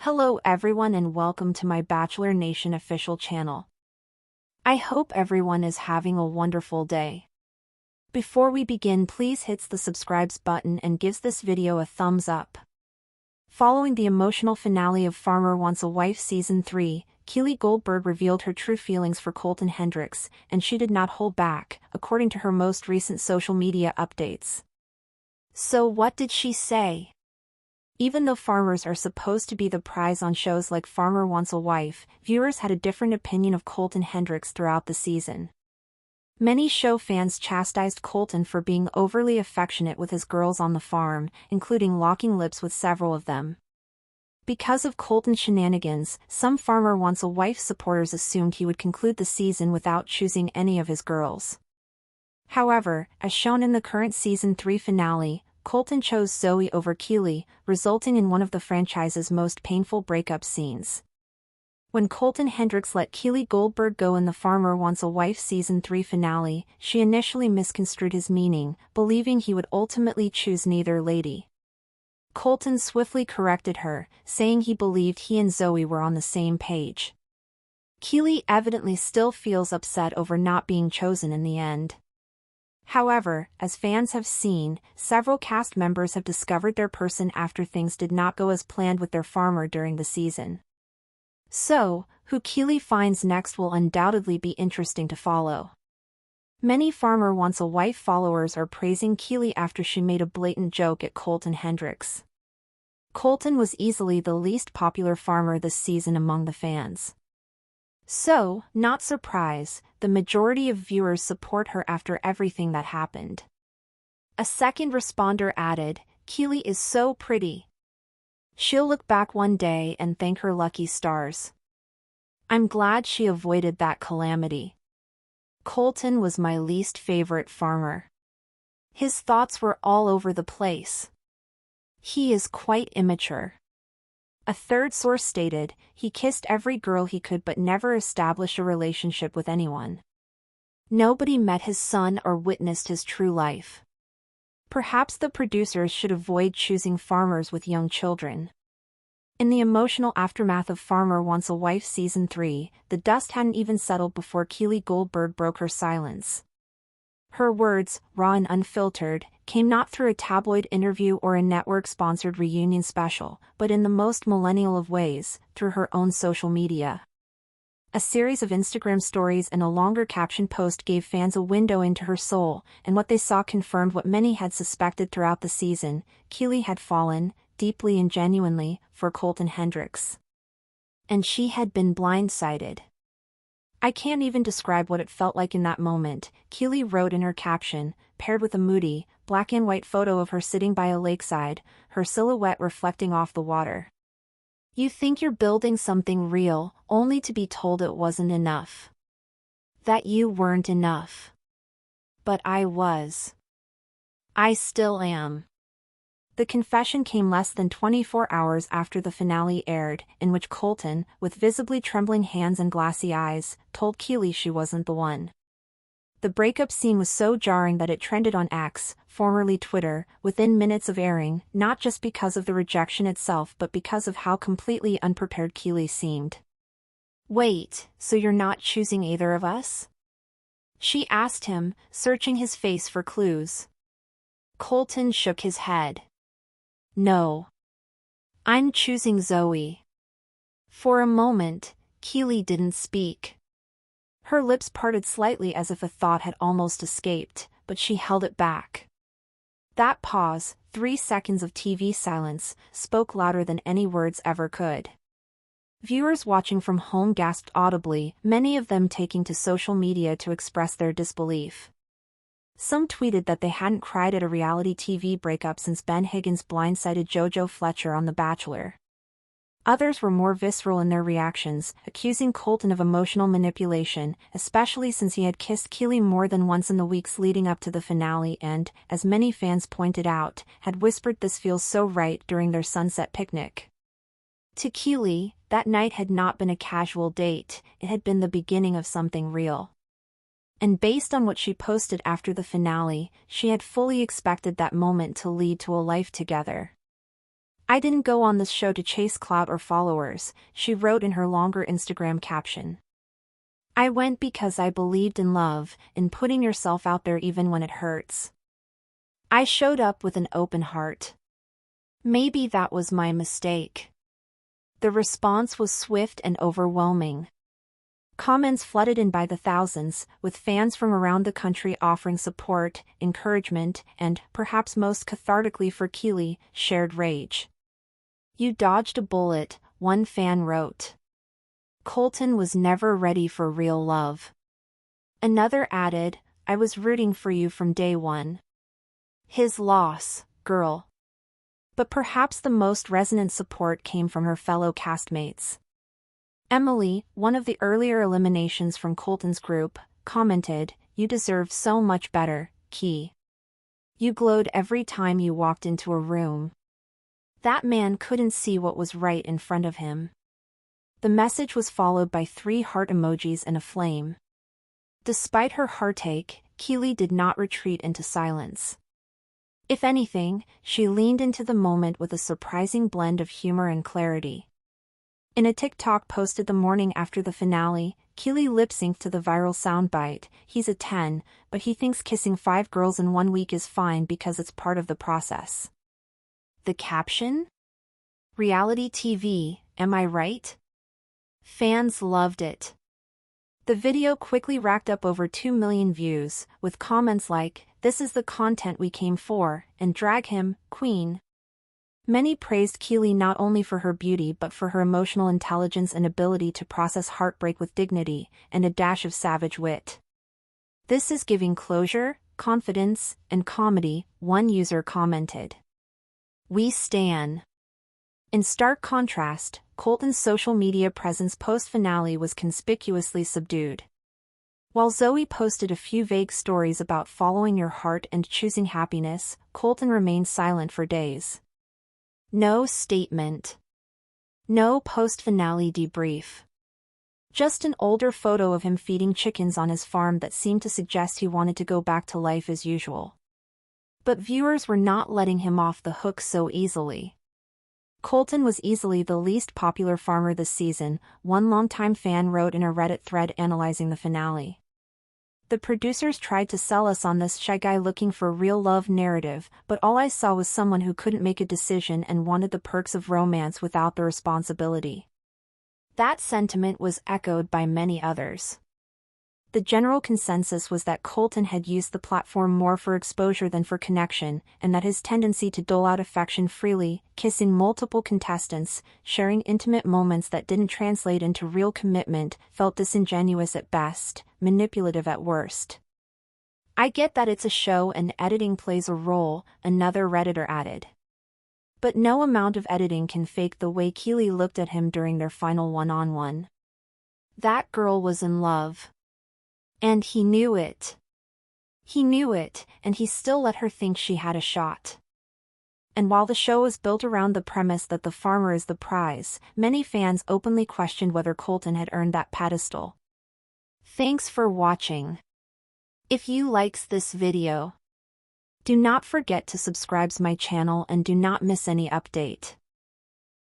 Hello everyone and welcome to my Bachelor Nation official channel. I hope everyone is having a wonderful day. Before we begin, please hit the subscribe button and gives this video a thumbs up. Following the emotional finale of Farmer Wants a Wife Season 3, Keeley Goldberg revealed her true feelings for Colton Hendricks, and she did not hold back, according to her most recent social media updates. So what did she say? Even though farmers are supposed to be the prize on shows like Farmer Wants a Wife, viewers had a different opinion of Colton Hendricks throughout the season. Many show fans chastised Colton for being overly affectionate with his girls on the farm, including locking lips with several of them. Because of Colton's shenanigans, some Farmer Wants a Wife supporters assumed he would conclude the season without choosing any of his girls. However, as shown in the current Season 3 finale, Colton chose Zoe over Keeley, resulting in one of the franchise's most painful breakup scenes. When Colton Hendricks let Keeley Goldberg go in the Farmer Wants a Wife Season 3 finale, she initially misconstrued his meaning, believing he would ultimately choose neither lady. Colton swiftly corrected her, saying he believed he and Zoe were on the same page. Keeley evidently still feels upset over not being chosen in the end. However, as fans have seen, several cast members have discovered their person after things did not go as planned with their farmer during the season. So, who Keeley finds next will undoubtedly be interesting to follow. Many Farmer Wants a Wife followers are praising Keeley after she made a blatant joke at Colton Hendricks. Colton was easily the least popular farmer this season among the fans. So, not surprised, the majority of viewers support her after everything that happened. A second responder added, "Keeley is so pretty. She'll look back one day and thank her lucky stars. I'm glad she avoided that calamity. Colton was my least favorite farmer. His thoughts were all over the place. He is quite immature." A third source stated, "He kissed every girl he could but never established a relationship with anyone. Nobody met his son or witnessed his true life. Perhaps the producers should avoid choosing farmers with young children." In the emotional aftermath of Farmer Wants a Wife Season 3, the dust hadn't even settled before Keeley Goldberg broke her silence. Her words, raw and unfiltered, came not through a tabloid interview or a network-sponsored reunion special, but in the most millennial of ways, through her own social media. A series of Instagram stories and a longer caption post gave fans a window into her soul, and what they saw confirmed what many had suspected throughout the season: Keeley had fallen, deeply and genuinely, for Colton Hendricks. And she had been blindsided. "I can't even describe what it felt like in that moment," Keeley wrote in her caption, paired with a moody, black and white photo of her sitting by a lakeside, her silhouette reflecting off the water. "You think you're building something real, only to be told it wasn't enough. That you weren't enough. But I was. I still am." The confession came less than 24 hours after the finale aired, in which Colton, with visibly trembling hands and glassy eyes, told Keeley she wasn't the one. The breakup scene was so jarring that it trended on X, formerly Twitter, within minutes of airing, not just because of the rejection itself but because of how completely unprepared Keeley seemed. "Wait, so you're not choosing either of us?" she asked him, searching his face for clues. Colton shook his head. "No. I'm choosing Zoe." For a moment, Keeley didn't speak. Her lips parted slightly as if a thought had almost escaped, but she held it back. That pause, 3 seconds of TV silence, spoke louder than any words ever could. Viewers watching from home gasped audibly, many of them taking to social media to express their disbelief. Some tweeted that they hadn't cried at a reality TV breakup since Ben Higgins blindsided JoJo Fletcher on The Bachelor. Others were more visceral in their reactions, accusing Colton of emotional manipulation, especially since he had kissed Keeley more than once in the weeks leading up to the finale and, as many fans pointed out, had whispered "this feels so right" during their sunset picnic. To Keeley, that night had not been a casual date, it had been the beginning of something real. And based on what she posted after the finale, she had fully expected that moment to lead to a life together. "I didn't go on this show to chase clout or followers," she wrote in her longer Instagram caption. "I went because I believed in love, in putting yourself out there even when it hurts. I showed up with an open heart. Maybe that was my mistake." The response was swift and overwhelming. Comments flooded in by the thousands, with fans from around the country offering support, encouragement, and, perhaps most cathartically for Keeley, shared rage. "You dodged a bullet," one fan wrote. "Colton was never ready for real love." Another added, "I was rooting for you from day one. His loss, girl." But perhaps the most resonant support came from her fellow castmates. Emily, one of the earlier eliminations from Colton's group, commented, "You deserve so much better, Key. You glowed every time you walked into a room. That man couldn't see what was right in front of him." The message was followed by 3 heart emojis and a flame. Despite her heartache, Keeley did not retreat into silence. If anything, she leaned into the moment with a surprising blend of humor and clarity. In a TikTok posted the morning after the finale, Keeley lip-synced to the viral soundbite, "He's a 10, but he thinks kissing 5 girls in 1 week is fine because it's part of the process." The caption? "Reality TV, am I right?" Fans loved it. The video quickly racked up over 2 million views, with comments like, "This is the content we came for," and "Drag him, Queen." Many praised Keeley not only for her beauty but for her emotional intelligence and ability to process heartbreak with dignity, and a dash of savage wit. "This is giving closure, confidence, and comedy," one user commented. "We stan." In stark contrast, Colton's social media presence post-finale was conspicuously subdued. While Zoe posted a few vague stories about following your heart and choosing happiness, Colton remained silent for days. No statement. No post-finale debrief. Just an older photo of him feeding chickens on his farm that seemed to suggest he wanted to go back to life as usual. But viewers were not letting him off the hook so easily. Colton was easily the least popular farmer this season, one longtime fan wrote in a Reddit thread analyzing the finale. "The producers tried to sell us on this shy guy looking for real love narrative, but all I saw was someone who couldn't make a decision and wanted the perks of romance without the responsibility." That sentiment was echoed by many others. The general consensus was that Colton had used the platform more for exposure than for connection, and that his tendency to dole out affection freely, kissing multiple contestants, sharing intimate moments that didn't translate into real commitment, felt disingenuous at best, manipulative at worst. "I get that it's a show and editing plays a role," another Redditor added. But no amount of editing can fake the way Keeley looked at him during their final one-on-one. That girl was in love. And he knew it. He knew it, and he still let her think she had a shot. And while the show is built around the premise that the farmer is the prize, many fans openly questioned whether Colton had earned that pedestal. Thanks for watching. If you likes this video, do not forget to subscribe to my channel and do not miss any update.